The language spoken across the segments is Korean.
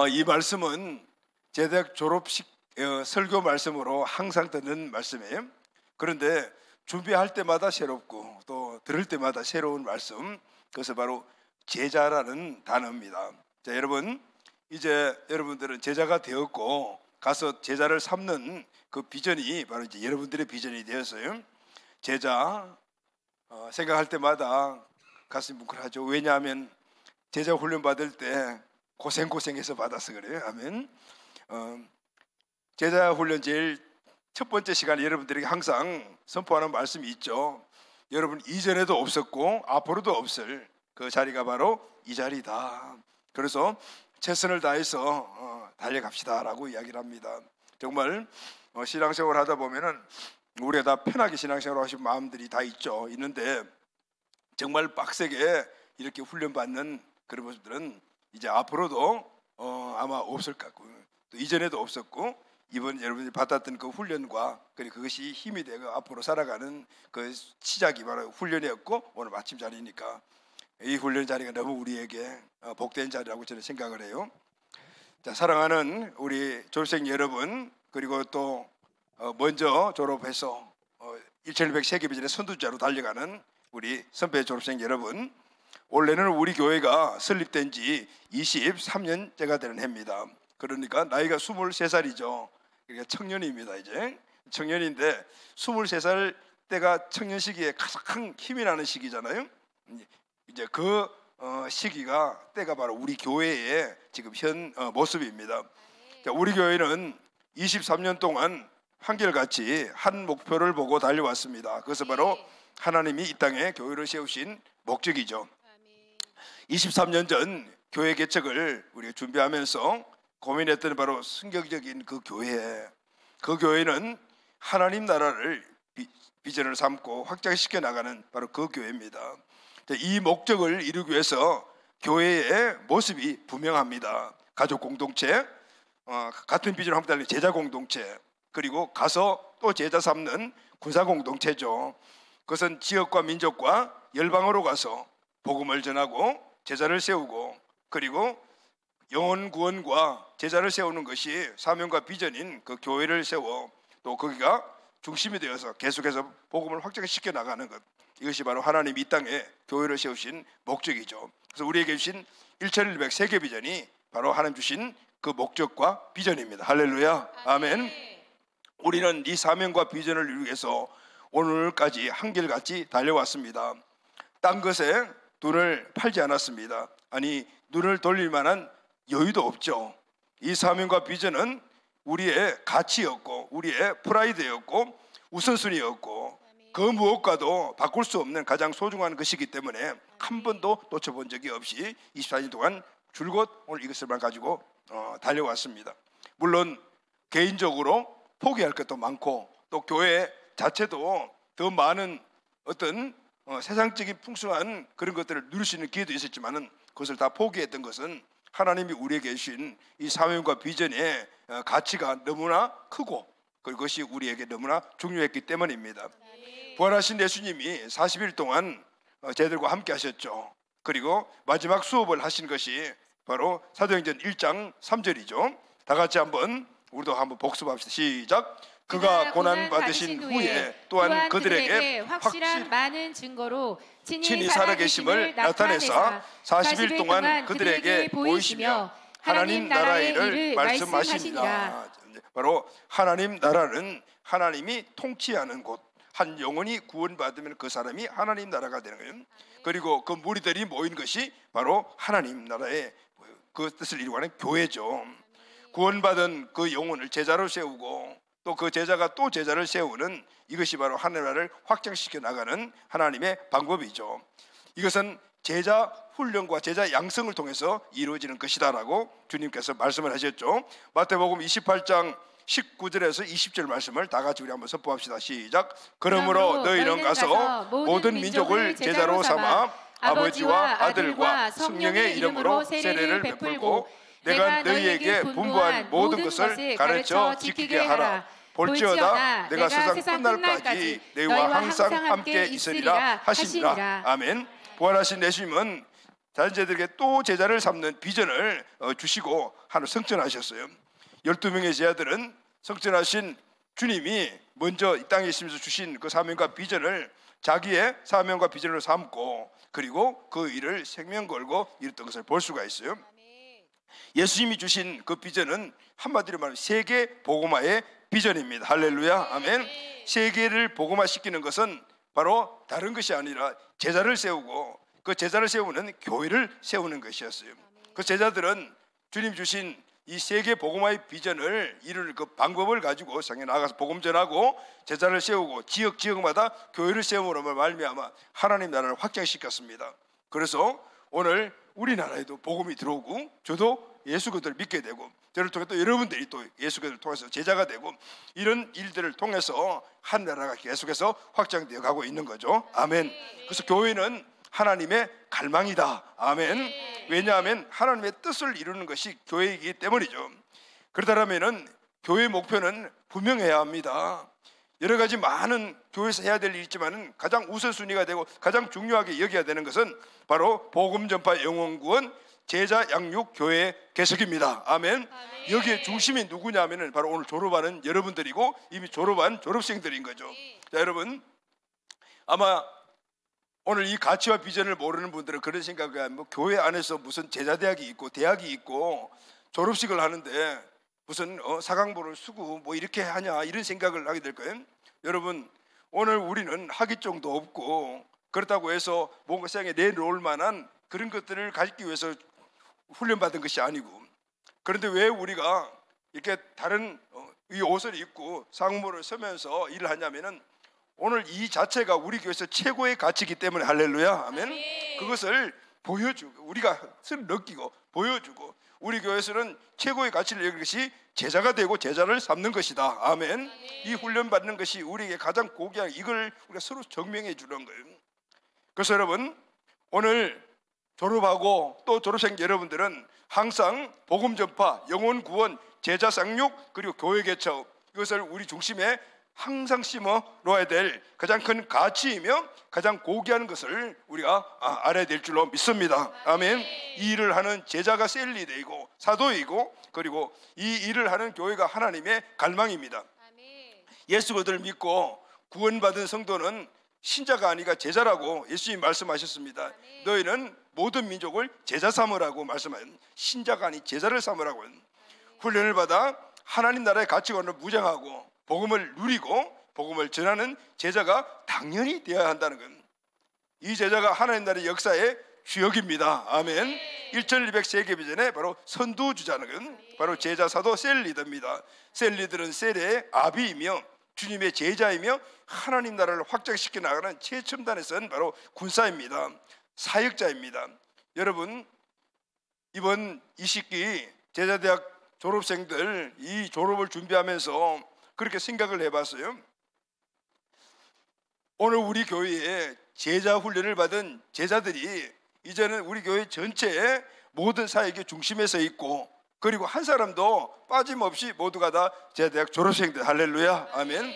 이 말씀은 제대학 졸업식 설교 말씀으로 항상 듣는 말씀이에요. 그런데 준비할 때마다 새롭고 또 들을 때마다 새로운 말씀, 그것은 바로 제자라는 단어입니다. 자, 여러분, 이제 여러분들은 제자가 되었고 가서 제자를 삼는 그 비전이 바로 이제 여러분들의 비전이 되었어요. 제자 생각할 때마다 가슴이 뭉클하죠. 왜냐하면 제자 훈련 받을 때 고생해서 받아서 그래요. 아멘. 제자 훈련 제일 첫 번째 시간에 여러분들에게 항상 선포하는 말씀이 있죠. 여러분 이전에도 없었고 앞으로도 없을 그 자리가 바로 이 자리다. 그래서 최선을 다해서 달려갑시다라고 이야기를 합니다. 정말 신앙생활 하다 보면은 우리가 다 편하게 신앙생활 하시는 마음들이 다 있는데 정말 빡세게 이렇게 훈련받는 그런 모습들은 이제 앞으로도 아마 없을 것 같고 또 이전에도 없었고 이번 여러분들이 받았던 그 훈련과 그리고 그것이 힘이 되고 앞으로 살아가는 그 시작이 바로 훈련이었고 오늘 마침 자리니까 이 훈련 자리가 너무 우리에게 복된 자리라고 저는 생각을 해요. 자, 사랑하는 우리 졸업생 여러분, 그리고 또 먼저 졸업해서 1200 세계비전의 선두자로 달려가는 우리 선배 졸업생 여러분, 올해는 우리 교회가 설립된 지 23년째가 되는 해입니다. 그러니까 나이가 23살이죠. 그러니까 청년입니다. 이제 청년인데 23살 때가 청년 시기에 가장 힘이 나는 시기잖아요. 이제 그 시기가 때가 바로 우리 교회의 지금 현 모습입니다. 자, 우리 교회는 23년 동안 한결같이 한 목표를 보고 달려왔습니다. 그것은 바로 하나님이 이 땅에 교회를 세우신 목적이죠. 23년 전 교회 개척을 우리가 준비하면서 고민했던 바로 성경적인 그 교회, 그 교회는 하나님 나라를 비전을 삼고 확장시켜 나가는 바로 그 교회입니다. 이 목적을 이루기 위해서 교회의 모습이 분명합니다. 가족 공동체, 같은 비전을 함께 달리는 제자 공동체, 그리고 가서 또 제자 삼는 군사 공동체죠. 그것은 지역과 민족과 열방으로 가서 복음을 전하고 제자를 세우고 그리고 영혼 구원과 제자를 세우는 것이 사명과 비전인 그 교회를 세워 또 거기가 중심이 되어서 계속해서 복음을 확장시켜 나가는 것, 이것이 바로 하나님 이 땅에 교회를 세우신 목적이죠. 그래서 우리에게 주신 1200 세계 비전이 바로 하나님 주신 그 목적과 비전입니다. 할렐루야, 아멘. 우리는 이 사명과 비전을 이루기 위해서 오늘까지 한결같이 달려왔습니다. 딴 것에 눈을 팔지 않았습니다. 아니, 눈을 돌릴 만한 여유도 없죠. 이 사명과 비전은 우리의 가치였고 우리의 프라이드였고 우선순위였고 그 무엇과도 바꿀 수 없는 가장 소중한 것이기 때문에 한 번도 놓쳐본 적이 없이 24년 동안 줄곧 오늘 이것을만 가지고 달려왔습니다. 물론 개인적으로 포기할 것도 많고 또 교회 자체도 더 많은 어떤 세상적인 풍성한 그런 것들을 누릴 수 있는 기회도 있었지만은 그것을 다 포기했던 것은 하나님이 우리에게 주신 이 사명과 비전의 가치가 너무나 크고 그것이 우리에게 너무나 중요했기 때문입니다. 부활하신 예수님이 40일 동안 저희들과 함께 하셨죠. 그리고 마지막 수업을 하신 것이 바로 사도행전 1장 3절이죠. 다 같이 우리도 한번 복습합시다. 시작. 그가 고난 받으신 후에 또한 그들에게 확실한 많은 증거로 친히 살아계심을 나타내사 40일 동안 그들에게 보이시며 하나님 나라의 일을 말씀하시니라. 바로 하나님 나라는 하나님이 통치하는 곳, 한 영혼이 구원받으면 그 사람이 하나님 나라가 되는 거예요. 그리고 그 무리들이 모인 것이 바로 하나님 나라의 그 뜻을 이루어가는 교회죠. 구원받은 그 영혼을 제자로 세우고 또 그 제자가 또 제자를 세우는 이것이 바로 하나님 나라를 확장시켜 나가는 하나님의 방법이죠. 이것은 제자 훈련과 제자 양성을 통해서 이루어지는 것이다라고 주님께서 말씀을 하셨죠. 마태복음 28장 19절에서 20절 말씀을 다 같이 우리 한번 선포합시다. 시작. 그러므로 너희는 가서 모든 민족을 제자로 삼아 아버지와 아들과 성령의 이름으로 세례를 베풀고 내가 너희에게 분부한 모든 것을 가르쳐 지키게 하라. 볼지어다 내가 세상 끝날까지 너희와 항상 함께 있으리라 하시니라. 아멘. 부활하신 예수님은 자연제들에게 또 제자를 삼는 비전을 주시고 하나 성전하셨어요. 12명의 제자들은 성전하신 주님이 먼저 이 땅에 있으면서 주신 그 사명과 비전을 자기의 사명과 비전으로 삼고 그리고 그 일을 생명 걸고 이뤘던 것을 볼 수가 있어요. 예수님이 주신 그 비전은 한마디로 말하면 세계 복음화의 비전입니다. 할렐루야, 아멘. 세계를 복음화시키는 것은 바로 다른 것이 아니라 제자를 세우고 그 제자를 세우는 교회를 세우는 것이었어요. 그 제자들은 주님 주신 이 세계 복음화의 비전을 이룰 그 방법을 가지고 세상에 나가서 복음 전하고 제자를 세우고 지역마다 교회를 세움으로 말미암아 하나님 나라를 확장시켰습니다. 그래서 오늘 우리나라에도 복음이 들어오고 저도 예수 그리스도를 믿게 되고 저를 통해 또 여러분들이 또 예수 그리스도를 통해서 제자가 되고 이런 일들을 통해서 한 나라가 계속해서 확장되어 가고 있는 거죠. 아멘. 그래서 교회는 하나님의 갈망이다. 아멘. 왜냐하면 하나님의 뜻을 이루는 것이 교회이기 때문이죠. 그렇다면은 교회의 목표는 분명해야 합니다. 여러 가지 많은 교회에서 해야 될 일이 있지만 가장 우선순위가 되고 가장 중요하게 여겨야 되는 것은 바로 복음 전파 영혼 구원 제자 양육 교회 개척입니다. 아멘. 여기에 중심이 누구냐면은 바로 오늘 졸업하는 여러분들이고 이미 졸업한 졸업생들인 거죠. 자, 여러분 아마 오늘 이 가치와 비전을 모르는 분들은 그런 생각이 뭐 교회 안에서 무슨 제자대학이 있고 대학이 있고 졸업식을 하는데 무슨 사강보를 쓰고 뭐 이렇게 하냐 이런 생각을 하게 될 거예요. 여러분 오늘 우리는 학위증도 없고 그렇다고 해서 뭔가 세상에 내놓을 만한 그런 것들을 가지기 위해서 훈련받은 것이 아니고 그런데 왜 우리가 이렇게 다른 이 옷을 입고 사강보를 쓰면서 일을 하냐면은 오늘 이 자체가 우리 교회에서 최고의 가치이기 때문에 할렐루야 아멘. 그것을 보여주고 우리가 느끼고 보여주고 우리 교회에서는 최고의 가치를 여기는 것이 제자가 되고 제자를 삼는 것이다. 아멘. 이 훈련받는 것이 우리에게 가장 고귀한 이걸 우리가 서로 증명해 주는 거예요. 그래서 여러분 오늘 졸업하고 또 졸업생 여러분들은 항상 복음 전파, 영혼 구원, 제자 쌍육 그리고 교회 개척 이것을 우리 중심에 항상 심어 놓아야 될 가장 큰 가치이며 가장 고귀한 것을 우리가 알아야 될 줄로 믿습니다. 아멘. 이 일을 하는 제자가 셀리데이고 사도이고 그리고 이 일을 하는 교회가 하나님의 갈망입니다. 예수 그리스도를 믿고 구원받은 성도는 신자가 아니라 제자라고 예수님이 말씀하셨습니다. 너희는 모든 민족을 제자 삼으라고 말씀하신 신자가 아닌 제자를 삼으라고 훈련을 받아 하나님 나라의 가치관을 무장하고 복음을 누리고 복음을 전하는 제자가 당연히 되어야 한다는 것. 이 제자가 하나님 나라의 역사의 주역입니다. 아멘. 1200세기 비전에 바로 선두주자는 것 바로 제자 사도 셀리더입니다. 셀리더는 셀의 아비이며 주님의 제자이며 하나님 나라를 확장시켜 나가는 최첨단에 선 바로 군사입니다. 사역자입니다. 여러분 이번 20기 제자대학 졸업생들 이 졸업을 준비하면서 그렇게 생각을 해봤어요. 오늘 우리 교회에 제자 훈련을 받은 제자들이 이제는 우리 교회 전체의 모든 사역의 중심에 서 있고 그리고 한 사람도 빠짐없이 모두가 다 제자대학 졸업생들 할렐루야 아멘.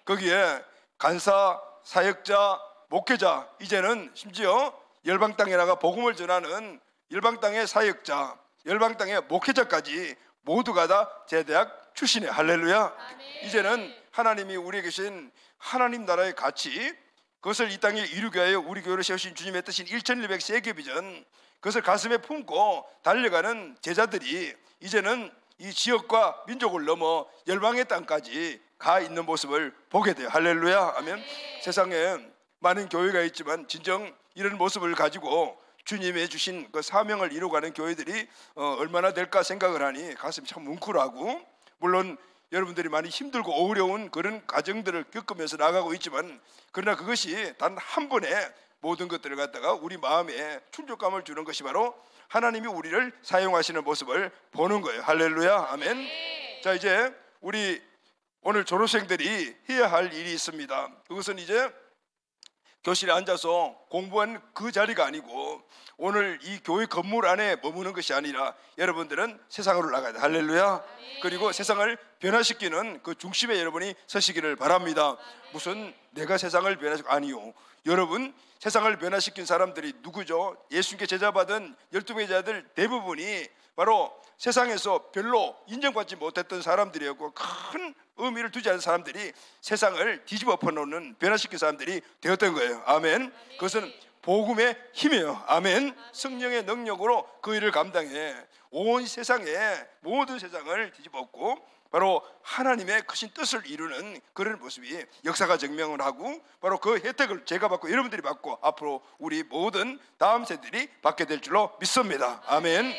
거기에 간사, 사역자, 목회자 이제는 심지어 열방 땅에 나가 복음을 전하는 열방 땅의 사역자, 열방 땅의 목회자까지 모두가 다 제자대학 출신의 할렐루야. 이제는 하나님이 우리에게 주신 하나님 나라의 가치 그것을 이 땅에 이루게 하여 우리 교회를 세우신 주님의 뜻인 1200세계 비전 그것을 가슴에 품고 달려가는 제자들이 이제는 이 지역과 민족을 넘어 열방의 땅까지 가 있는 모습을 보게 돼요. 할렐루야 아멘. 세상에 많은 교회가 있지만 진정 이런 모습을 가지고 주님이 주신 그 사명을 이루어가는 교회들이 얼마나 될까 생각을 하니 가슴이 참 뭉클하고 물론 여러분들이 많이 힘들고 어려운 그런 과정들을 겪으면서 나가고 있지만 그러나 그것이 단 한 번에 모든 것들을 갖다가 우리 마음에 충족감을 주는 것이 바로 하나님이 우리를 사용하시는 모습을 보는 거예요. 할렐루야 아멘. 자 이제 우리 오늘 졸업생들이 해야 할 일이 있습니다. 그것은 이제 교실에 앉아서 공부한 그 자리가 아니고 오늘 이 교회 건물 안에 머무는 것이 아니라 여러분들은 세상으로 나가야 돼. 할렐루야. 그리고 세상을 변화시키는 그 중심에 여러분이 서시기를 바랍니다. 무슨 내가 세상을 변화시키고, 아니요, 여러분 세상을 변화시킨 사람들이 누구죠? 예수님께 제자받은 12명의 제자들 대부분이 바로 세상에서 별로 인정받지 못했던 사람들이었고, 큰 의미를 두지 않은 사람들이 세상을 뒤집어 엎어놓는, 변화시킨 사람들이 되었던 거예요. 아멘. 그것은 복음의 힘이에요. 아멘. 성령의 능력으로 그 일을 감당해 온 세상에, 모든 세상을 뒤집어 엎고 바로 하나님의 크신 뜻을 이루는 그런 모습이 역사가 증명을 하고, 바로 그 혜택을 제가 받고 여러분들이 받고 앞으로 우리 모든 다음 세대들이 받게 될 줄로 믿습니다. 아멘.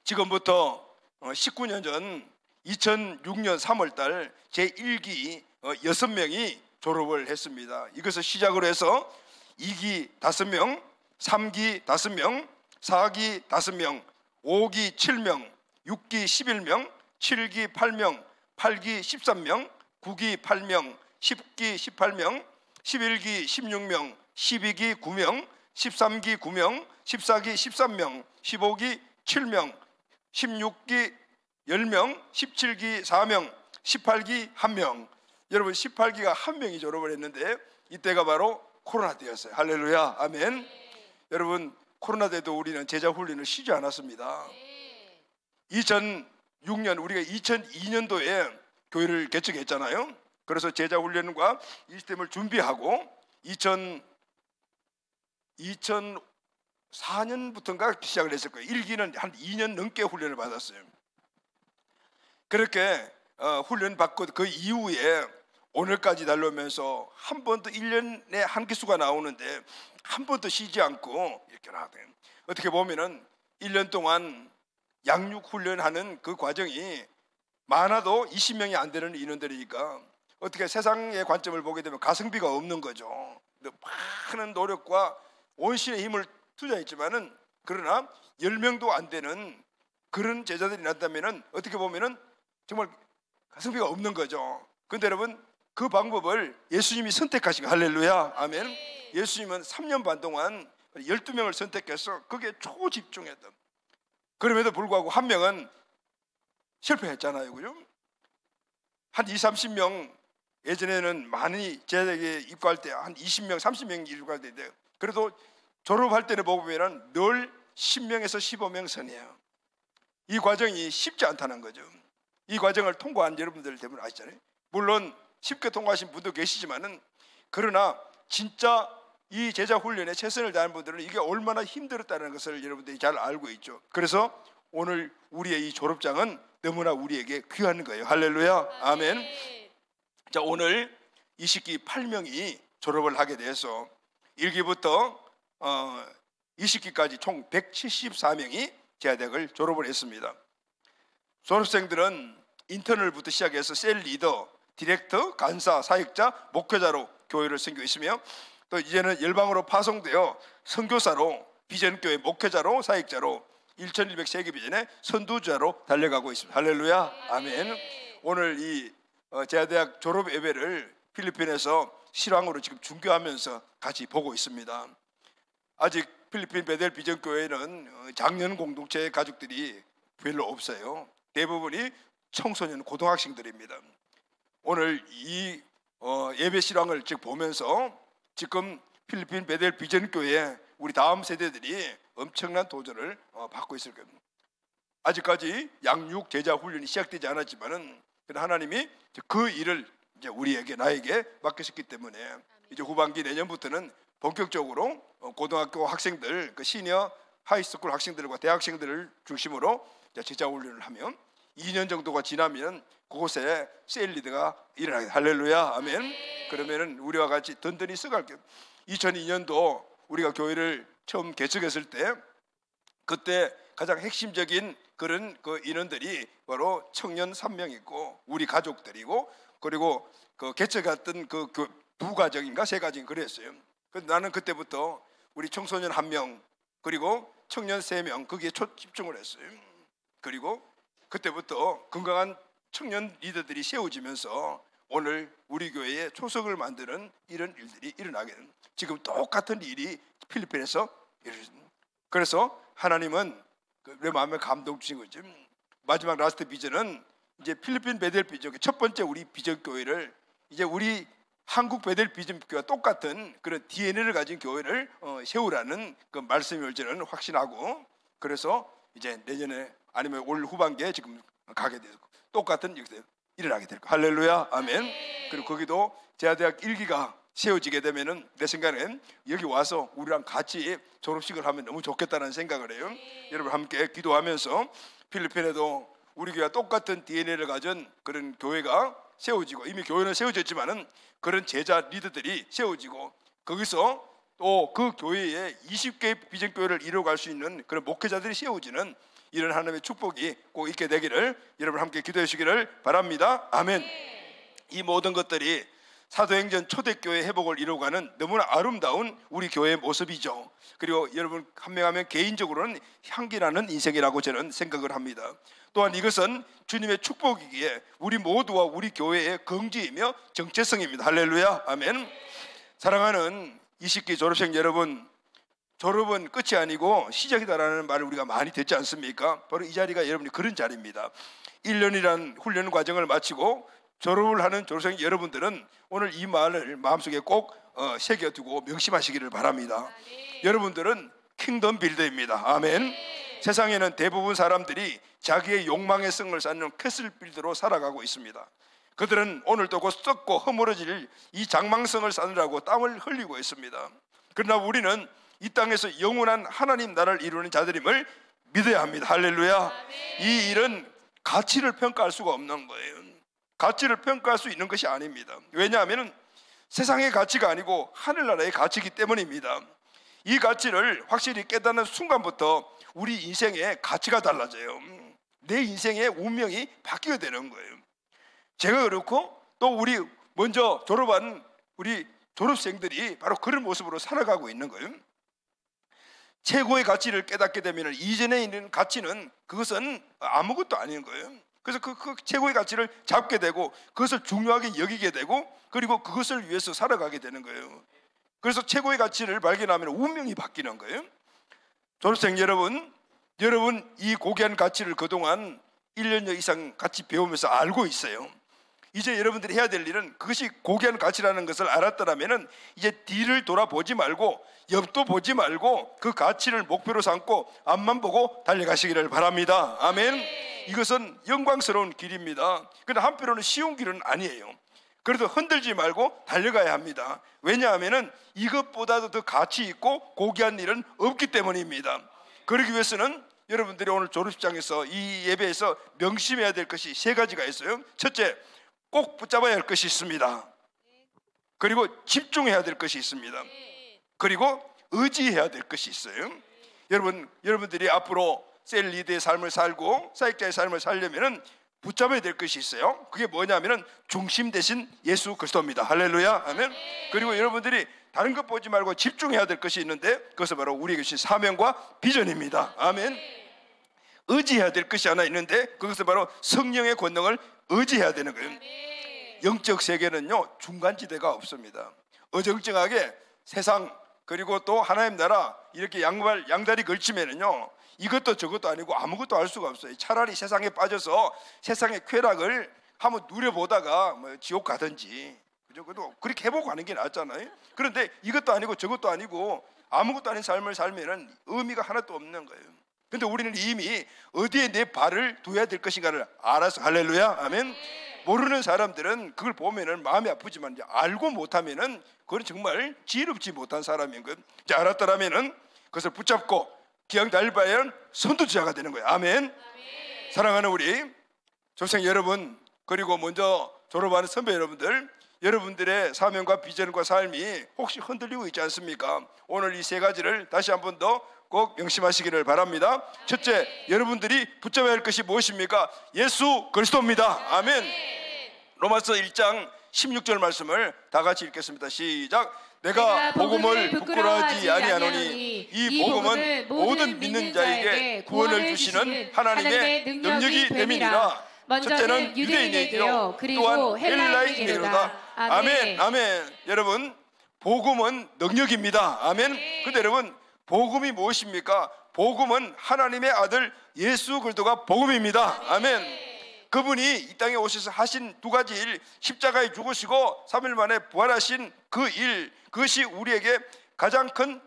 지금부터 19년 전 2006년 3월달 제1기 6명이 졸업을 했습니다. 이것을 시작으로 해서 2기 5명, 3기 5명, 4기 5명, 5기 7명, 6기 11명, 7기 8명, 8기 13명, 9기 8명, 10기 18명, 11기 16명, 12기 9명, 13기 9명, 14기 13명, 15기 7명, 16기 10명, 17기 4명, 18기 1명. 여러분 18기가 1명이 졸업을 했는데 이때가 바로 코로나 때였어요. 할렐루야. 아멘. 여러분 코로나 때도 우리는 제자 훈련을 쉬지 않았습니다. 2006년 우리가 2002년도에 교회를 개척했잖아요. 그래서 제자 훈련과 이 시스템을 준비하고 2004년부터인가 시작을 했을 거예요. 1기는 한 2년 넘게 훈련을 받았어요. 그렇게 훈련 받고 그 이후에 오늘까지 달려오면서 한 번도 1년에 한 기수가 나오는데 한 번도 쉬지 않고 이렇게 나왔대요. 어떻게 보면은 1년 동안 양육 훈련하는 그 과정이 많아도 20명이 안 되는 인원들이니까 어떻게 세상의 관점을 보게 되면 가성비가 없는 거죠. 많은 노력과 온신의 힘을 투자했지만은 그러나 10명도 안 되는 그런 제자들이 났다면은 어떻게 보면은 정말 가성비가 없는 거죠. 근데 여러분 그 방법을 예수님이 선택하신 거. 할렐루야. 아멘. 예수님은 3년 반 동안 12명을 선택해서 거기에 초집중했던, 그럼에도 불구하고 한 명은 실패했잖아요. 그죠? 한 20, 30명, 예전에는 많이 제자에게 입고할 때 한 20명, 30명 입고할 때인데 그래도 졸업할 때는 보면 늘 10명에서 15명 선이에요. 이 과정이 쉽지 않다는 거죠. 이 과정을 통과한 여러분들 대부분 아시잖아요. 물론 쉽게 통과하신 분도 계시지만은 그러나 진짜 이 제자 훈련에 최선을 다하는 분들은 이게 얼마나 힘들었다는 것을 여러분들이 잘 알고 있죠. 그래서 오늘 우리의 이 졸업장은 너무나 우리에게 귀한 거예요. 할렐루야. 아멘. 자, 오늘 20기 8명이 졸업을 하게 돼서 1기부터 20기까지 총 174명이 제자대학을 졸업을 했습니다. 졸업생들은 인터널부터 시작해서 셀 리더, 디렉터, 간사, 사역자, 목회자로 교회를 섬기고 있으며 또 이제는 열방으로 파송되어 선교사로, 비전교회 목회자로, 사역자로 1100세기 비전의 선두주자로 달려가고 있습니다. 할렐루야. 아멘. 오늘 이 제자대학 졸업 예배를 필리핀에서 실황으로 지금 중계하면서 같이 보고 있습니다. 아직 필리핀 베델 비전교회는 장년 공동체 가족들이 별로 없어요. 대부분이 청소년 고등학생들입니다. 오늘 이 예배 실황을 즉 보면서 지금 필리핀 베델 비전교회 우리 다음 세대들이 엄청난 도전을 받고 있을 겁니다. 아직까지 양육 제자 훈련이 시작되지 않았지만은 하나님이 그 일을 이제 우리에게, 나에게 맡기셨기 때문에 이제 후반기 내년부터는 본격적으로 고등학교 학생들, 그 시니어 하이스쿨 학생들과 대학생들을 중심으로 제자 훈련을 하면 2년 정도가 지나면 그곳에 셀 리더가 일어나게. 할렐루야. 아멘. 그러면은 우리와 같이 든든히 써갈게요. 2002년도 우리가 교회를 처음 개척했을 때 그때 가장 핵심적인 그런 그 인원들이 바로 청년 3명 있고 우리 가족들이고, 그리고 그 개척했던 그 부가정인가 세 가정이 그랬어요. 그래서 나는 그때부터 우리 청소년 1명 그리고 청년 3명 거기에 집중을 했어요. 그리고 그때부터 건강한 청년 리더들이 세워지면서 오늘 우리 교회에 초석을 만드는 이런 일들이 일어나게 됩니다. 지금 똑같은 일이 필리핀에서 일어났습니다. 그래서 하나님은 내 마음에 감동 주신 거죠. 마지막 라스트 비전은 이제 필리핀 베델 비전, 첫 번째 우리 비전 교회를 이제 우리 한국 베델 비전 교회와 똑같은 그런 DNA를 가진 교회를 세우라는 그 말씀을 저는 확신하고, 그래서 이제 내년에 아니면 올 후반기에 지금 가게 되고 똑같은 일이 일어나게 될 거. 할렐루야, 아멘. 그리고 거기도 제아대학 1기가 세워지게 되면은 내 생각엔 여기 와서 우리랑 같이 졸업식을 하면 너무 좋겠다는 생각을 해요. 여러분 함께 기도하면서 필리핀에도 우리 교회와 똑같은 DNA를 가진 그런 교회가 세워지고, 이미 교회는 세워졌지만은 그런 제자 리더들이 세워지고, 거기서 또 그 교회에 20개의 비전교회를 이루어갈 수 있는 그런 목회자들이 세워지는 이런 하나님의 축복이 꼭 있게 되기를 여러분 함께 기도해 주시기를 바랍니다. 아멘. 이 모든 것들이 사도행전 초대교회 회복을 이루어가는 너무나 아름다운 우리 교회의 모습이죠. 그리고 여러분 한 명 하면 개인적으로는 향기나는 인생이라고 저는 생각을 합니다. 또한 이것은 주님의 축복이기에 우리 모두와 우리 교회의 긍지이며 정체성입니다. 할렐루야, 아멘. 사랑하는 20기 졸업생 여러분, 졸업은 끝이 아니고 시작이다라는 말을 우리가 많이 듣지 않습니까? 바로 이 자리가 여러분이 그런 자리입니다. 1년이란 훈련 과정을 마치고 졸업을 하는 졸업생 여러분들은 오늘 이 말을 마음속에 꼭 새겨두고 명심하시기를 바랍니다. 여러분들은 킹덤 빌더입니다. 아멘. 세상에는 대부분 사람들이 자기의 욕망의 성을 쌓는 캐슬 빌더로 살아가고 있습니다. 그들은 오늘도 곧 썩고 허물어질 이 장망성을 쌓느라고 땀을 흘리고 있습니다. 그러나 우리는 이 땅에서 영원한 하나님 나라를 이루는 자들임을 믿어야 합니다. 할렐루야. 이 일은 가치를 평가할 수가 없는 거예요. 가치를 평가할 수 있는 것이 아닙니다. 왜냐하면 세상의 가치가 아니고 하늘나라의 가치이기 때문입니다. 이 가치를 확실히 깨닫는 순간부터 우리 인생의 가치가 달라져요. 내 인생의 운명이 바뀌게 되는 거예요. 제가 그렇고 또 우리 먼저 졸업한 우리 졸업생들이 바로 그런 모습으로 살아가고 있는 거예요. 최고의 가치를 깨닫게 되면 이전에 있는 가치는 그것은 아무것도 아닌 거예요. 그래서 그 최고의 가치를 잡게 되고 그것을 중요하게 여기게 되고 그리고 그것을 위해서 살아가게 되는 거예요. 그래서 최고의 가치를 발견하면 운명이 바뀌는 거예요. 졸업생 여러분 이 고귀한 가치를 그동안 1년여 이상 같이 배우면서 알고 있어요. 이제 여러분들이 해야 될 일은 그것이 고귀한 가치라는 것을 알았더라면 이제 뒤를 돌아보지 말고 옆도 보지 말고 그 가치를 목표로 삼고 앞만 보고 달려가시기를 바랍니다. 아멘. 이것은 영광스러운 길입니다. 그런데 한편으로는 쉬운 길은 아니에요. 그래도 흔들지 말고 달려가야 합니다. 왜냐하면 이것보다도 더 가치 있고 고귀한 일은 없기 때문입니다. 그러기 위해서는 여러분들이 오늘 졸업식장에서 이 예배에서 명심해야 될 것이 세 가지가 있어요. 첫째, 꼭 붙잡아야 할 것이 있습니다. 그리고 집중해야 될 것이 있습니다. 그리고 의지해야 될 것이 있어요. 여러분들이 앞으로 셀 리더의 삶을 살고 사역자의 삶을 살려면 붙잡아야 될 것이 있어요. 그게 뭐냐면 중심 대신 예수 그리스도입니다. 할렐루야, 아멘. 그리고 여러분들이 다른 것 보지 말고 집중해야 될 것이 있는데 그것은 바로 우리에게 주신 사명과 비전입니다. 아멘. 의지해야 될 것이 하나 있는데 그것은 바로 성령의 권능을 의지해야 되는 거예요. 영적 세계는요 중간지대가 없습니다. 어정쩡하게 세상 그리고 또 하나님 나라 이렇게 양다리 걸치면은요 이것도 저것도 아니고 아무것도 알 수가 없어요. 차라리 세상에 빠져서 세상의 쾌락을 한번 누려보다가 뭐 지옥 가든지 그래도 그렇게 해보고 가는 게 낫잖아요. 그런데 이것도 아니고 저것도 아니고 아무것도 아닌 삶을 살면은 의미가 하나도 없는 거예요. 근데 우리는 이미 어디에 내 발을 둬야 될 것인가를 알아서 할렐루야, 아멘. 모르는 사람들은 그걸 보면은 마음이 아프지만 이제 알고 못하면은 그건 정말 지혜롭지 못한 사람인 거예요. 이제 알았더라면은 그것을 붙잡고 기왕 달릴 바에는 선두주자가 되는 거예요. 아멘. 사랑하는 우리 졸업생 여러분 그리고 먼저 졸업하는 선배 여러분들의 사명과 비전과 삶이 혹시 흔들리고 있지 않습니까? 오늘 이 세 가지를 다시 한 번 더 꼭 명심하시기를 바랍니다. 첫째, 여러분들이 붙잡아야 할 것이 무엇입니까? 예수 그리스도입니다. 아멘. 로마서 1장 16절 말씀을 다 같이 읽겠습니다. 시작. 내가 복음을 부끄러워하지 아니하노니 이 복음은 모든 믿는 자에게 구원을 주시는 하나님의 능력이 됨이니라. 먼저는 유대인에게요, 그리고 헬라인에게로다. 아멘. 아멘. 여러분, 복음은 능력입니다. 아멘. 근데 여러분, 복음이 무엇입니까? 복음은 하나님의 아들 예수 그리스도가 복음입니다. 아멘. 그분이 이 땅에 오셔서 하신 두 가지 일, 십자가에 죽으시고 3일 만에 부활하신 그 일, 그것이 우리에게 가장 큰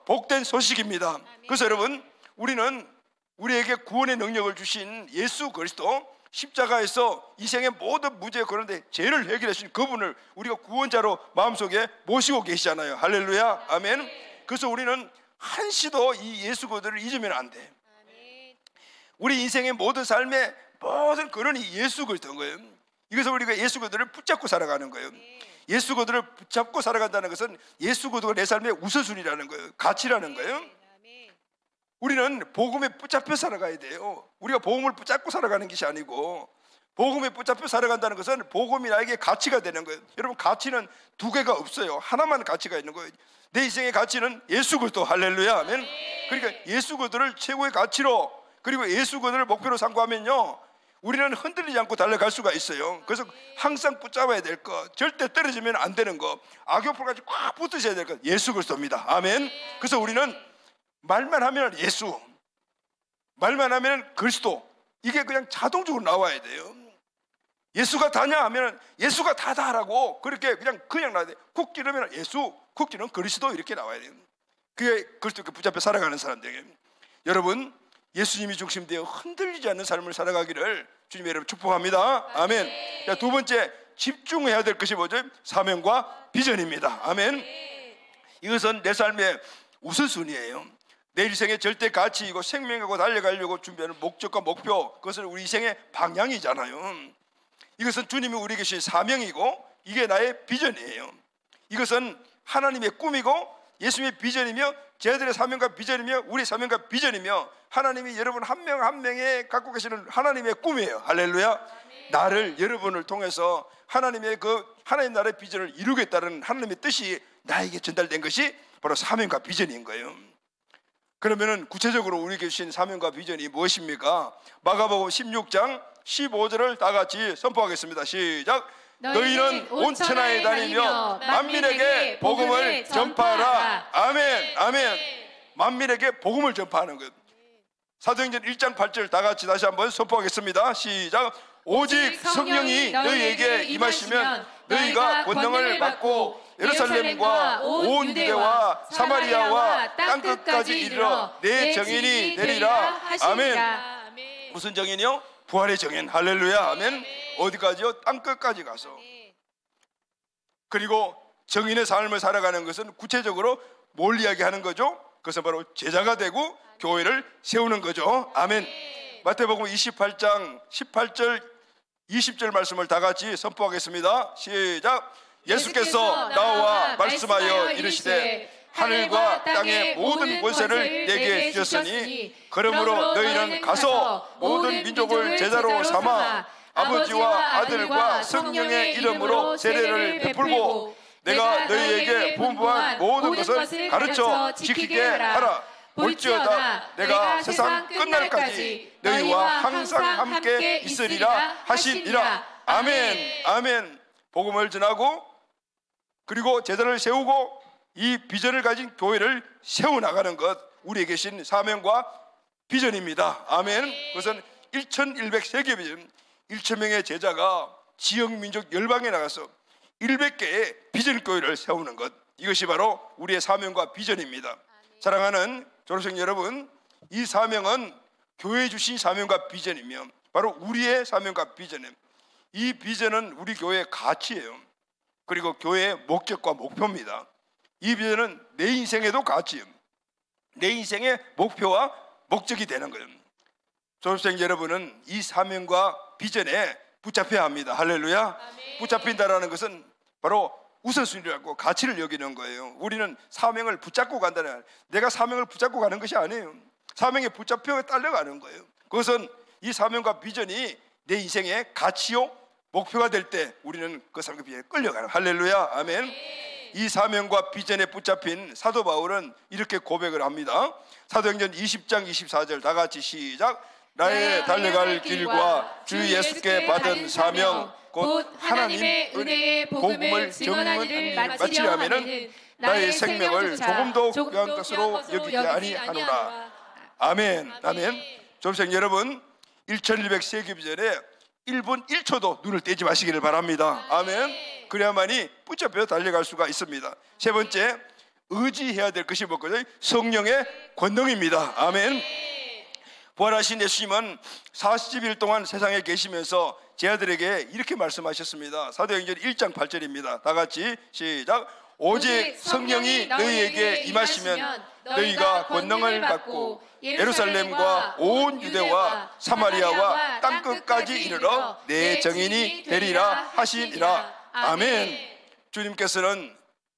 복된 소식입니다. 그래서 여러분, 우리는 우리에게 구원의 능력을 주신 예수 그리스도, 십자가에서 이 생의 모든 문제, 그런데 죄를 해결하신 그분을 우리가 구원자로 마음속에 모시고 계시잖아요. 할렐루야. 아멘. 그래서 우리는 한시도 이 예수 그리스도를 잊으면 안 돼. 우리 인생의 모든 삶의 모든 근원이 예수 그리스도인 거예요. 이것을 우리가 예수 그리스도를 붙잡고 살아가는 거예요. 예수 그리스도를 붙잡고 살아간다는 것은 예수 그리스도가 내 삶의 우선순위라는 거예요. 가치라는 거예요. 우리는 복음에 붙잡혀 살아가야 돼요. 우리가 복음을 붙잡고 살아가는 것이 아니고, 복음에 붙잡혀 살아간다는 것은 복음이 나에게 가치가 되는 거예요. 여러분, 가치는 두 개가 없어요. 하나만 가치가 있는 거예요. 내 인생의 가치는 예수 그리스도. 할렐루야. 아멘. 그러니까 예수 그리스도를 최고의 가치로, 그리고 예수 그리스도를 목표로 삼고하면요, 우리는 흔들리지 않고 달려갈 수가 있어요. 그래서 항상 붙잡아야 될 것, 절대 떨어지면 안 되는 것, 악요풀까지 꽉 붙으셔야 될 것, 예수 그리스도입니다. 아멘. 그래서 우리는 말만 하면 예수, 말만 하면 그리스도, 이게 그냥 자동적으로 나와야 돼요. 예수가 다냐 하면 예수가 다다라고 그렇게 그냥 나와야 돼요. 쿡 찌르면 예수, 쿡 찌르면 그리스도, 이렇게 나와야 돼요. 그게 그리스도께 붙잡혀 살아가는 사람들에게. 여러분, 예수님이 중심되어 흔들리지 않는 삶을 살아가기를 주님 여러분 축복합니다. 아멘. 자, 두 번째, 집중해야 될 것이 뭐죠? 사명과 비전입니다. 아멘. 이것은 내 삶의 우선순위예요. 내 일생의 절대 가치이고 생명하고 달려가려고 준비하는 목적과 목표, 그것은 우리 인생의 방향이잖아요. 이것은 주님이 우리에게 주신 사명이고, 이게 나의 비전이에요. 이것은 하나님의 꿈이고 예수님의 비전이며, 저희들의 사명과 비전이며, 우리 사명과 비전이며, 하나님이 여러분 한 명 한 명에 갖고 계시는 하나님의 꿈이에요. 할렐루야. 나를, 여러분을 통해서 하나님의 하나님 나라의 비전을 이루겠다는 하나님의 뜻이 나에게 전달된 것이 바로 사명과 비전인 거예요. 그러면은 구체적으로 우리에게 주신 사명과 비전이 무엇입니까? 마가복음 16장 15절을 다 같이 선포하겠습니다. 시작. 너희는 온 천하에 다니며 만민에게 복음을 전파하라. 아멘. 아멘. 만민에게 복음을 전파하는 것. 사도행전 1장 8절 다 같이 다시 한번 선포하겠습니다. 시작. 오직 성령이 너희에게 임하시면 너희가 권능을 받고 예루살렘과 온 유대와 사마리아와 땅끝까지 이르러 내 정인이 되리라. 아멘. 무슨 정인이요? 부활의 정인. 할렐루야. 아멘. 어디까지요? 땅끝까지 가서. 그리고 정인의 삶을 살아가는 것은 구체적으로 뭘 이야기하는 거죠? 그것은 바로 제자가 되고 교회를 세우는 거죠. 아멘. 마태복음 28장 18절 20절 말씀을 다 같이 선포하겠습니다. 시작. 예수께서 나와 말씀하여 이르시되 하늘과 땅의 모든 권세를 내게 주셨으니 그러므로 너희는 가서 모든 민족을 제자로 삼아 아버지와 아들과 성령의 이름으로 세례를 베풀고 내가 너희에게 분부한 모든 것을 가르쳐 지키게 하라. 볼지어다 내가 세상 끝날까지 너희와 항상 함께 있으리라 하시니라. 아멘. 아멘. 복음을 전하고 그리고 제자를 세우고 이 비전을 가진 교회를 세워나가는 것, 우리에게 계신 사명과 비전입니다. 아멘. 그것은 1100세계 비전, 1000명의 제자가 지역 민족 열방에 나가서 100개의 비전 교회를 세우는 것, 이것이 바로 우리의 사명과 비전입니다. 사랑하는 졸업생 여러분, 이 사명은 교회에 주신 사명과 비전이며 바로 우리의 사명과 비전입니다. 이 비전은 우리 교회의 가치예요. 그리고 교회의 목적과 목표입니다. 이 비전은 내 인생에도 가치예요. 내 인생의 목표와 목적이 되는 거예요. 졸업생 여러분은 이 사명과 비전에 붙잡혀야 합니다. 할렐루야. 아멘. 붙잡힌다라는 것은 바로 우선순위라고 가치를 여기는 거예요. 우리는 사명을 붙잡고 간다는, 내가 사명을 붙잡고 가는 것이 아니에요. 사명에 붙잡혀 딸려가는 거예요. 그것은 이 사명과 비전이 내 인생의 가치요 목표가 될 때 우리는 그 사명과 비전에 끌려가는. 할렐루야. 아멘. 이 사명과 비전에 붙잡힌 사도 바울은 이렇게 고백을 합니다. 사도행전 20장 24절 다 같이 시작. 나의 달려갈 길과 주 예수께 받은 사명 곧 하나님의 은혜의 복음을 증언하는 일을 마치려 하면은 나의 생명을 조금도 귀한 것으로 여기지 아니하노라. 아멘. 아멘. 졸업생 여러분, 1100 세기 전에 1분 1초도 눈을 떼지 마시기를 바랍니다. 아멘. 그래야만이 붙잡혀 달려갈 수가 있습니다. 세 번째, 의지해야 될 것이 뭐거든요? 성령의 권능입니다. 아멘. 부활하신 예수님은 40일 동안 세상에 계시면서 제 아들에게 이렇게 말씀하셨습니다. 사도행전 1장 8절입니다. 다 같이 시작. 오직 성령이 너희에게 임하시면 너희가 권능을 받고 예루살렘과 온 유대와 사마리아와 땅끝까지 이르러 내 증인이 되리라 하시니라. 아멘. 주님께서는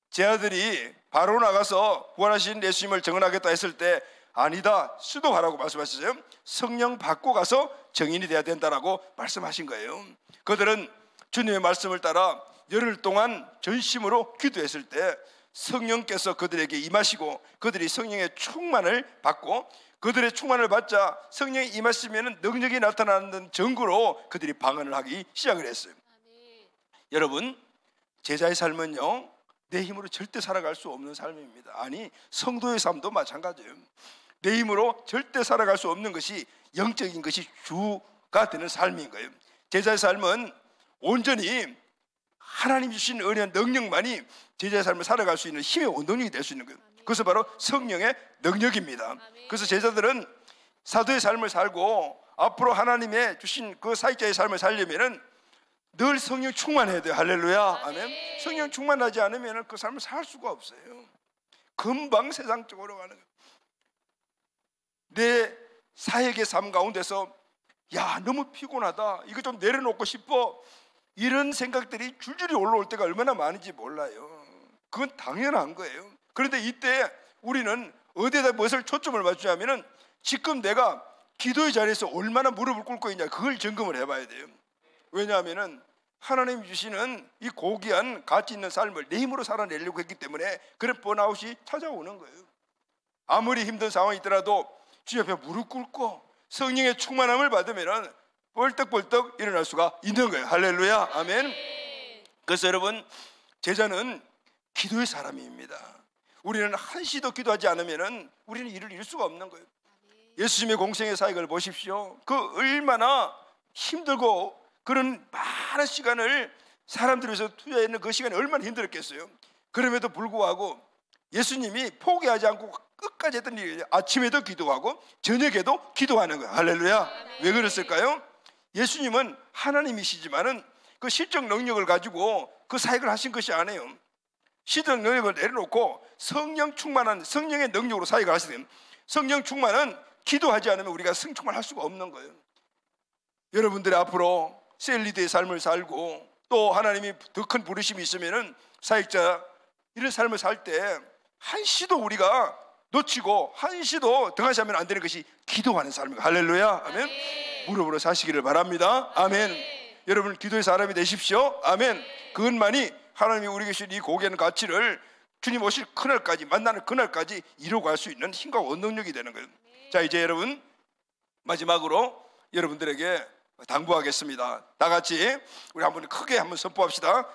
제 아들이 바로 나가서 부활하신 예수님을 증언하겠다 했을 때 아니다, 수도하라고 말씀하셨어요. 성령 받고 가서 증인이 돼야 된다라고 말씀하신 거예요. 그들은 주님의 말씀을 따라 열흘 동안 전심으로 기도했을 때 성령께서 그들에게 임하시고 그들이 성령의 충만을 받고 그들의 충만을 받자 성령이 임하시면 능력이 나타나는 증거로 그들이 방언을 하기 시작을 했어요. 여러분, 제자의 삶은요, 내 힘으로 절대 살아갈 수 없는 삶입니다. 아니, 성도의 삶도 마찬가지예요. 내 힘으로 절대 살아갈 수 없는 것이 영적인 것이 주가 되는 삶인 거예요. 제자의 삶은 온전히 하나님 주신 은혜와 능력만이 제자의 삶을 살아갈 수 있는 힘의 원동력이 될 수 있는 거예요. 그것은 바로 성령의 능력입니다. 그래서 제자들은 사도의 삶을 살고 앞으로 하나님의 주신 그 사역자의 삶을 살려면은 늘 성령 충만해야 돼요. 할렐루야. 아멘. 성령 충만하지 않으면 그 삶을 살 수가 없어요. 금방 세상 쪽으로 가는 거예요. 내 사역의 삶 가운데서 야, 너무 피곤하다, 이거 좀 내려놓고 싶어, 이런 생각들이 줄줄이 올라올 때가 얼마나 많은지 몰라요. 그건 당연한 거예요. 그런데 이때 우리는 어디에다 무엇을 초점을 맞추냐면은 지금 내가 기도의 자리에서 얼마나 무릎을 꿇고 있냐, 그걸 점검을 해봐야 돼요. 왜냐하면은 하나님 주시는 이 고귀한 가치 있는 삶을 내 힘으로 살아내려고 했기 때문에 그런 번아웃이 찾아오는 거예요. 아무리 힘든 상황이 있더라도 주 옆에 무릎 꿇고 성령의 충만함을 받으면은 벌떡벌떡 일어날 수가 있는 거예요. 할렐루야. 아멘. 그래서 여러분, 제자는 기도의 사람입니다. 우리는 한시도 기도하지 않으면은 우리는 일을 이룰 수가 없는 거예요. 예수님의 공생의 사역을 보십시오. 그 얼마나 힘들고 그런 많은 시간을 사람들을 위해서 투자했는 그 시간이 얼마나 힘들었겠어요. 그럼에도 불구하고 예수님이 포기하지 않고 끝까지 했던 일이 아침에도 기도하고 저녁에도 기도하는 거예요. 할렐루야. 왜 그랬을까요? 예수님은 하나님이시지만은 그 실적 능력을 가지고 그 사역을 하신 것이 아니에요. 실적 능력을 내려놓고 성령 충만한 성령의 능력으로 사역을 하시는, 성령 충만은 기도하지 않으면 우리가 성충만할 수가 없는 거예요. 여러분들이 앞으로 셀리드의 삶을 살고 또 하나님이 더 큰 부르심이 있으면은 사역자 이런 삶을 살 때 한시도 우리가 놓치고 한시도 등하시면 안 되는 것이 기도하는 삶입니다. 할렐루야. 아멘. 무릎으로 사시기를 바랍니다. 아멘. 여러분, 기도의 사람이 되십시오. 아멘. 그것만이 하나님이 우리에게 주신 이 고귀한 가치를 주님 오실 그날까지, 만나는 그날까지 이루어갈 수 있는 힘과 원동력이 되는 거예요. 자, 이제 여러분, 마지막으로 여러분들에게 당부하겠습니다. 다 같이 우리 한번 크게 한번 선포합시다.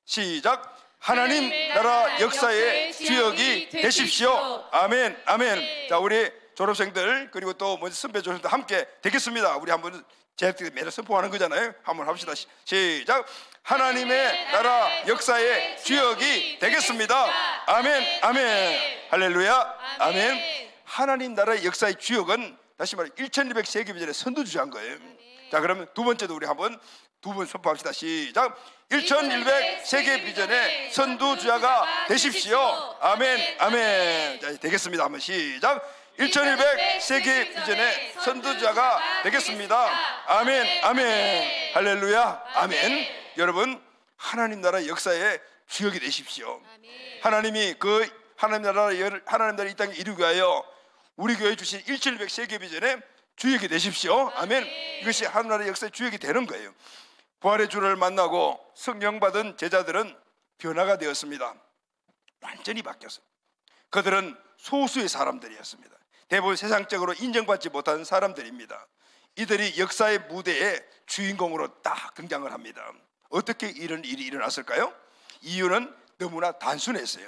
시작. 하나님 나라 역사의 주역이 되십시오. 아멘. 아멘. 자, 우리 졸업생들 그리고 또 먼저 선배 졸업생들 함께 되겠습니다. 우리 한번 제작들이 매일 선포하는 거잖아요. 한번 합시다. 시작. 하나님의 나라 역사의 주역이 되겠습니다. 아멘. 아멘. 할렐루야. 아멘. 하나님 나라의 역사의 주역은 다시 말해 1200 세기 비전의 선두주자인 거예요. 자, 그러면 두 번째도 우리 한번 두 번 선포합시다. 시작. 1100 세계 비전의 선두주자가 되십시오. 아멘. 아멘. 자, 되겠습니다. 한번 시작. 1100 세계 비전의 선두주자가 되겠습니다. 아멘. 아멘. 할렐루야. 아멘. 여러분, 하나님 나라 역사의 주역이 되십시오. 하나님이 그 하나님 나라를 이 땅에 이루기 위하여 우리 교회에 주신 1700 세계 비전의 주역이 되십시오. 아멘. 이것이 하나님의 역사의 주역이 되는 거예요. 부활의 주를 만나고 성령 받은 제자들은 변화가 되었습니다. 완전히 바뀌었어요. 그들은 소수의 사람들이었습니다. 대부분 세상적으로 인정받지 못한 사람들입니다. 이들이 역사의 무대에 주인공으로 딱 등장을 합니다. 어떻게 이런 일이 일어났을까요? 이유는 너무나 단순했어요.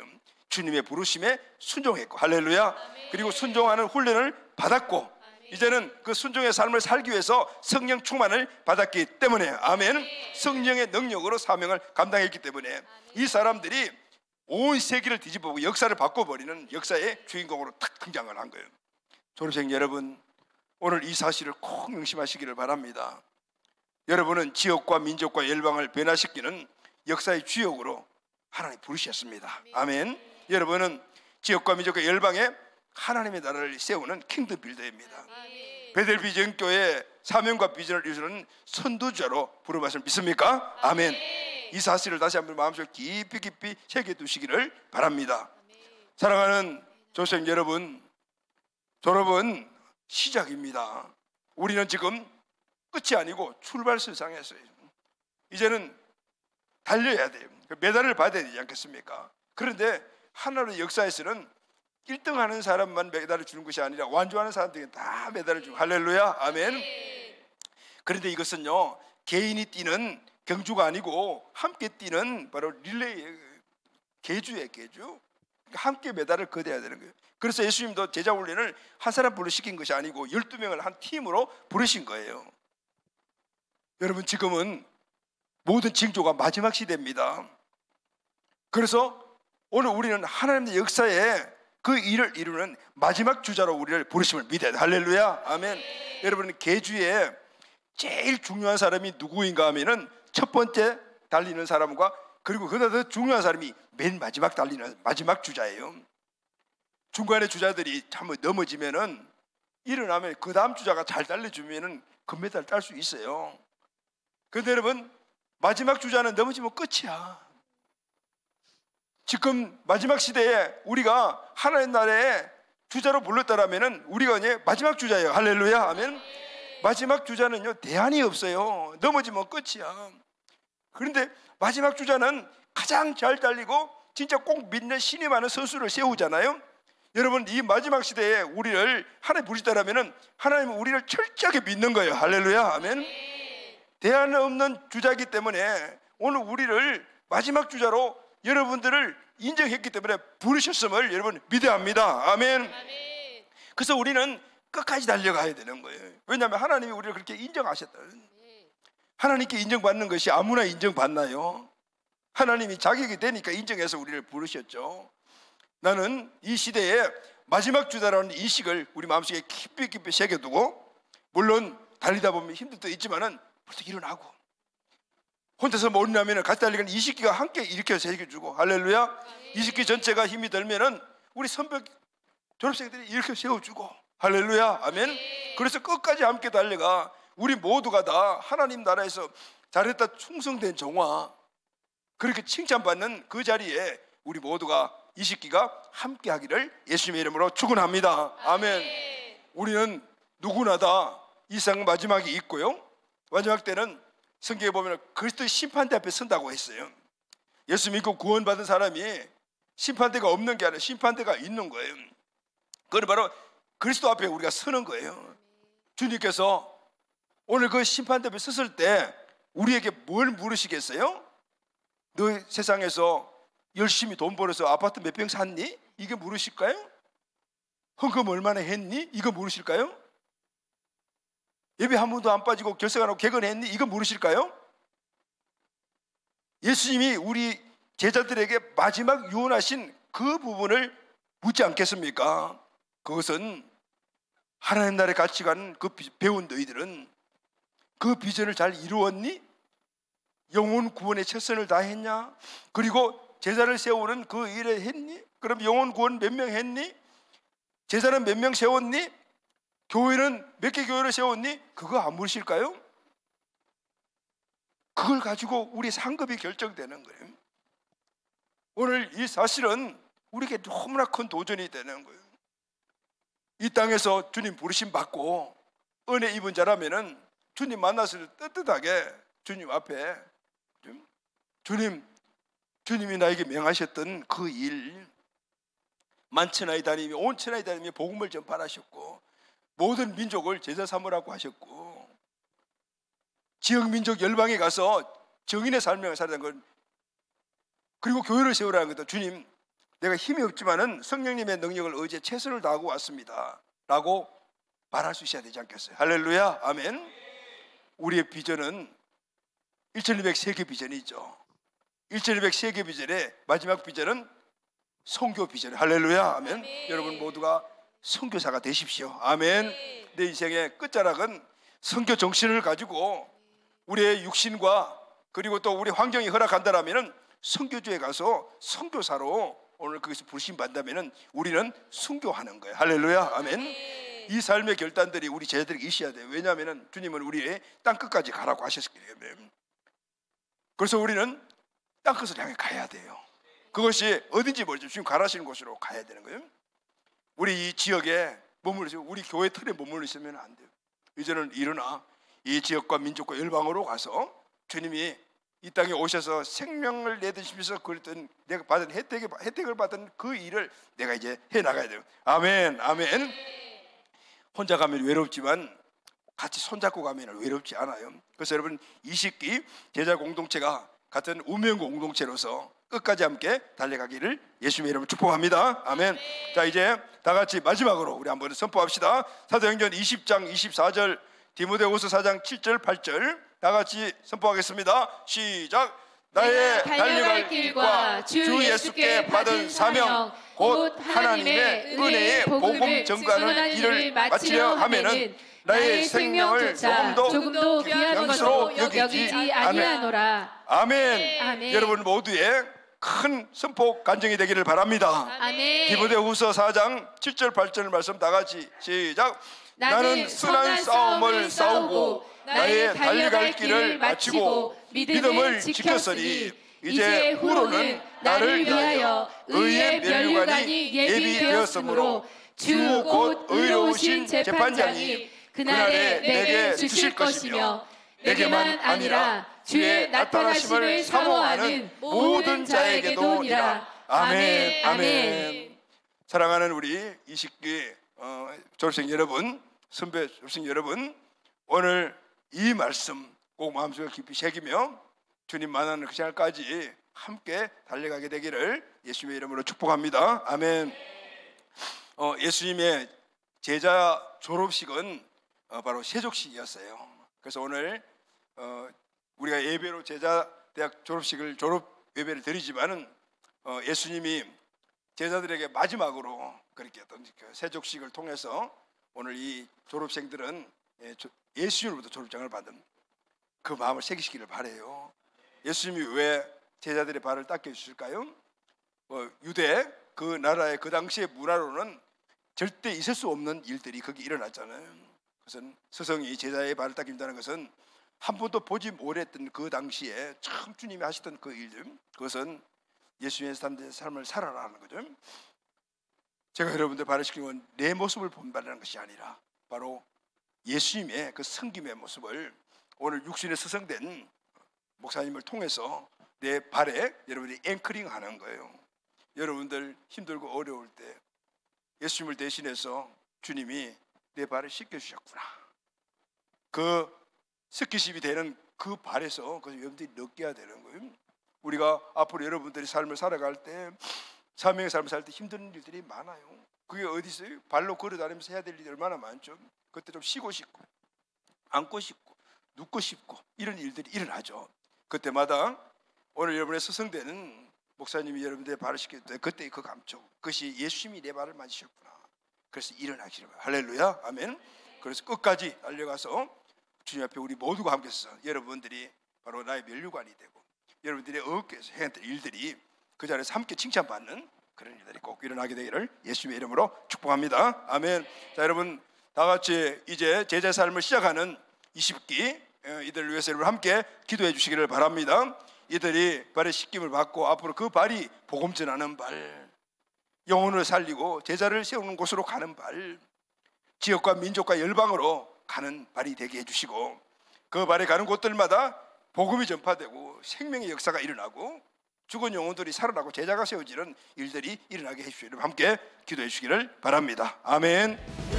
주님의 부르심에 순종했고, 할렐루야. 그리고 순종하는 훈련을 받았고, 이제는 그 순종의 삶을 살기 위해서 성령 충만을 받았기 때문에, 아멘. 성령의 능력으로 사명을 감당했기 때문에 이 사람들이 온 세계를 뒤집어보고 역사를 바꿔버리는 역사의 주인공으로 탁 등장을 한 거예요. 졸업생 여러분, 오늘 이 사실을 꼭 명심하시기를 바랍니다. 여러분은 지역과 민족과 열방을 변화시키는 역사의 주역으로 하나님 부르셨습니다. 아멘. 여러분은 지역과 민족과 열방에 하나님의 나라를 세우는 킹덤 빌더입니다. 베델 정교의 사명과 비전을 이루는 선두자로 부름하심을 믿습니까? 아멘. 이 사실을 다시 한번 마음속에 깊이 새겨두시기를 바랍니다. 사랑하는 조생 여러분, 졸업은 시작입니다. 우리는 지금 끝이 아니고 출발선상에서요. 이제는 달려야 돼요. 메달을 받아야 되지 않겠습니까? 그런데 하나님의 역사에서는 1등 하는 사람만 메달을 주는 것이 아니라 완주하는 사람들에게 다 메달을 주고, 할렐루야, 아멘. 그런데 이것은요, 개인이 뛰는 경주가 아니고 함께 뛰는 바로 릴레이의 계주예요, 계주. 그러니까 함께 메달을 거둬야 되는 거예요. 그래서 예수님도 제자 훈련을 한 사람 부르시킨 것이 아니고 12명을 한 팀으로 부르신 거예요. 여러분, 지금은 모든 징조가 마지막 시대입니다. 그래서 오늘 우리는 하나님의 역사에 그 일을 이루는 마지막 주자로 우리를 부르심을 믿어야 돼. 할렐루야, 아멘. 여러분, 계주에 제일 중요한 사람이 누구인가 하면은 첫 번째 달리는 사람과 그리고 그보다 더 중요한 사람이 맨 마지막 달리는 마지막 주자예요. 중간에 주자들이 한번 넘어지면은 일어나면 그 다음 주자가 잘 달려주면은 금메달 딸 수 있어요. 그런데 여러분, 마지막 주자는 넘어지면 끝이야. 지금 마지막 시대에 우리가 하나님 나라의 주자로 불렀다라면은 우리가 이제 마지막 주자예요. 할렐루야, 아멘. 마지막 주자는요, 대안이 없어요. 넘어지면 끝이야. 그런데 마지막 주자는 가장 잘 달리고 진짜 꼭 믿는 신이 많은 선수를 세우잖아요. 여러분, 이 마지막 시대에 우리를 하나님 부르시다라면은 하나님은 우리를 철저하게 믿는 거예요. 할렐루야, 아멘. 대안 없는 주자이기 때문에 오늘 우리를 마지막 주자로 여러분들을 인정했기 때문에 부르셨음을 여러분 믿어야 합니다. 아멘. 그래서 우리는 끝까지 달려가야 되는 거예요. 왜냐하면 하나님이 우리를 그렇게 인정하셨다. 하나님께 인정받는 것이 아무나 인정받나요? 하나님이 자격이 되니까 인정해서 우리를 부르셨죠. 나는 이 시대에 마지막 주자라는 인식을 우리 마음속에 깊이 새겨두고, 물론 달리다 보면 힘들 때도 있지만은 벌써 일어나고, 혼자서 못 일어나면 같이 달리는 20기가 함께 일으켜서 새겨주고, 할렐루야. 20기 전체가 힘이 들면은 우리 선배 졸업생들이 이렇게 세워주고, 할렐루야, 아멘. 그래서 끝까지 함께 달려가 우리 모두가 다 하나님 나라에서 잘했다 충성된 종아, 그렇게 칭찬받는 그 자리에 우리 모두가 20기가 함께 하기를 예수님의 이름으로 축원합니다. 아멘. 우리는 누구나 다 이 세상 마지막이 있고요, 마지막 때는 성경에 보면 그리스도의 심판대 앞에 선다고 했어요. 예수 믿고 구원받은 사람이 심판대가 없는 게 아니라 심판대가 있는 거예요. 그건 바로 그리스도 앞에 우리가 서는 거예요. 주님께서 오늘 그 심판대 앞에 섰을 때 우리에게 뭘 물으시겠어요? 너 세상에서 열심히 돈 벌어서 아파트 몇 평 샀니? 이게 물으실까요? 헌금 얼마나 했니? 이거 물으실까요? 예배 한 번도 안 빠지고 결석 안 하고 개근했니? 이거 물으실까요? 예수님이 우리 제자들에게 마지막 유언하신 그 부분을 묻지 않겠습니까? 그것은 하나님 나라의 가치관 그 배운 너희들은 그 비전을 잘 이루었니? 영혼 구원에 최선을 다했냐? 그리고 제자를 세우는 그 일에 했니? 그럼 영혼 구원 몇 명 했니? 제자는 몇 명 세웠니? 교회는 몇 개 교회를 세웠니? 그거 안 물으실까요? 그걸 가지고 우리 상급이 결정되는 거예요. 오늘 이 사실은 우리에게 너무나 큰 도전이 되는 거예요. 이 땅에서 주님 부르심 받고 은혜 입은 자라면은 주님 만났을 때 떳떳하게 주님 앞에 주님이 나에게 명하셨던 그 일, 만천하에 다니며 온 천하에 다니며 복음을 전파하셨고 모든 민족을 제자 삼으라고 하셨고 지역 민족 열방에 가서 정인의 삶을 살아가는 건, 그리고 교회를 세우라는 것도 주님, 내가 힘이 없지만은 성령님의 능력을 의지해 최선을 다하고 왔습니다 라고 말할 수 있어야 되지 않겠어요? 할렐루야, 아멘. 우리의 비전은 1200 세계 비전이죠. 1200 세계 비전의 마지막 비전은 선교 비전. 할렐루야, 아멘. 아멘. 여러분 모두가 선교사가 되십시오. 아멘. 내 인생의 끝자락은 선교 정신을 가지고 우리의 육신과 그리고 또 우리 환경이 허락한다라면은 선교주에 가서 선교사로 오늘 거기서 부르심 받는다면은 우리는 순교하는 거예요. 할렐루야, 아멘. 이 삶의 결단들이 우리 제자들에게 있어야 돼요. 왜냐하면은 주님은 우리의 땅 끝까지 가라고 하셨기 때문에. 그래서 우리는 땅 끝을 향해 가야 돼요. 그것이 어딘지 모르죠. 지금 가라시는 곳으로 가야 되는 거예요. 우리 이 지역에 머물러 있으면, 우리 교회 틀에 머물러 있으면 안 돼요. 이제는 일어나 이 지역과 민족과 열방으로 가서 주님이 이 땅에 오셔서 생명을 내드시면서 그랬던 내가 받은 혜택을 받은 그 일을 내가 이제 해 나가야 돼요. 아멘, 아멘. 혼자 가면 외롭지만 같이 손잡고 가면 외롭지 않아요. 그래서 여러분, 20기 제자 공동체가 같은 운명 공동체로서 끝까지 함께 달려가기를 예수님의 이름으로 축복합니다. 아멘. 자, 이제 다 같이 마지막으로 우리 한번 선포합시다. 사도행전 20장 24절, 디모데후서 4장 7절 8절 다 같이 선포하겠습니다. 시작. 나의 달려갈 길과 주 예수께 받은 사명 곧 하나님의 은혜의 복음 전가하는 일을 마치려 하면은 나의 생명을 조금도 귀한 것으로 여기지 아니하노라. 아멘. 아멘. 여러분 모두의 큰 선포 간증이 되기를 바랍니다. 아멘. 디모데후서 4장 7절 8절 말씀 다 같이 시작. 나는 선한 싸움을 싸우고 나의 달려갈 길을 마치고 믿음을 지켰으니 이제 후로는 나를 위하여 의의 면류관이 예비되었으므로 주 곧 의로우신 재판장이 그날에 내게 주실 것이며 내게만 아니라 주의 나타나심을 사모하는 모든 자에게도니라. 아멘, 아멘. 사랑하는 우리 20기 졸업생 여러분, 선배 졸업생 여러분, 오늘 이 말씀 꼭 마음속에 깊이 새기며 주님 만나는 그 시간까지 함께 달려가게 되기를 예수님의 이름으로 축복합니다. 아멘. 예수님의 제자 졸업식은 바로 세족식이었어요. 그래서 오늘 우리가 예배로 제자 대학 졸업식을 졸업 예배를 드리지만은 예수님이 제자들에게 마지막으로 그렇게 어떤 세족식을 통해서 오늘 이 졸업생들은 예수님으로부터 졸업장을 받은 그 마음을 새기시기를 바래요. 예수님이 왜 제자들의 발을 닦여 주실까요? 유대 그 나라의 그 당시의 문화로는 절대 있을 수 없는 일들이 거기 일어났잖아요. 그것은 스승이 제자의 발을 닦인다는 것은 한 번도 보지 못했던 그 당시에 참 주님이 하시던 그 일들, 그것은 예수님의 삶을 살아라는 거죠. 제가 여러분들 발을 씻기는 건 내 모습을 본다는 것이 아니라 바로 예수님의 그 성김의 모습을 오늘 육신에 스승된 목사님을 통해서 내 발에 여러분이 앵커링하는 거예요. 여러분들 힘들고 어려울 때 예수님을 대신해서 주님이 내 발을 씻겨주셨구나. 그 씻기심이 되는 그 발에서 그 여러분들이 느껴야 되는 거예요. 우리가 앞으로 여러분들이 삶을 살아갈 때, 사명의 삶을 살 때 힘든 일들이 많아요. 그게 어디 있어요? 발로 걸어다니면서 해야 될 일이 얼마나 많죠. 그때 좀 쉬고 싶고 앉고 싶고 눕고 싶고 이런 일들이 일어나죠. 그때마다 오늘 여러분의 스승되는 목사님이 여러분들의 발을 씻길 때 그때 그 감정, 그것이 예수님이 내 발을 만지셨구나. 그래서 일어나기를 바랍니다. 할렐루야, 아멘. 그래서 끝까지 달려가서 주님 앞에 우리 모두가 함께 서서 여러분들이 바로 나의 면류관이 되고 여러분들의 어깨에서 행했던 일들이 그 자리에서 함께 칭찬받는 그런 일들이 꼭 일어나게 되기를 예수님의 이름으로 축복합니다. 아멘. 자, 여러분 다 같이 이제 제자 삶을 시작하는 20기 이들을 위해서 여러분 함께 기도해 주시기를 바랍니다. 이들이 발의 씻김을 받고 앞으로 그 발이 복음 전하는 발, 영혼을 살리고 제자를 세우는 곳으로 가는 발, 지역과 민족과 열방으로 가는 발이 되게 해주시고 그 발에 가는 곳들마다 복음이 전파되고 생명의 역사가 일어나고 죽은 영혼들이 살아나고 제자가 세워지는 일들이 일어나게 해주시기를 함께 기도해 주시기를 바랍니다. 아멘.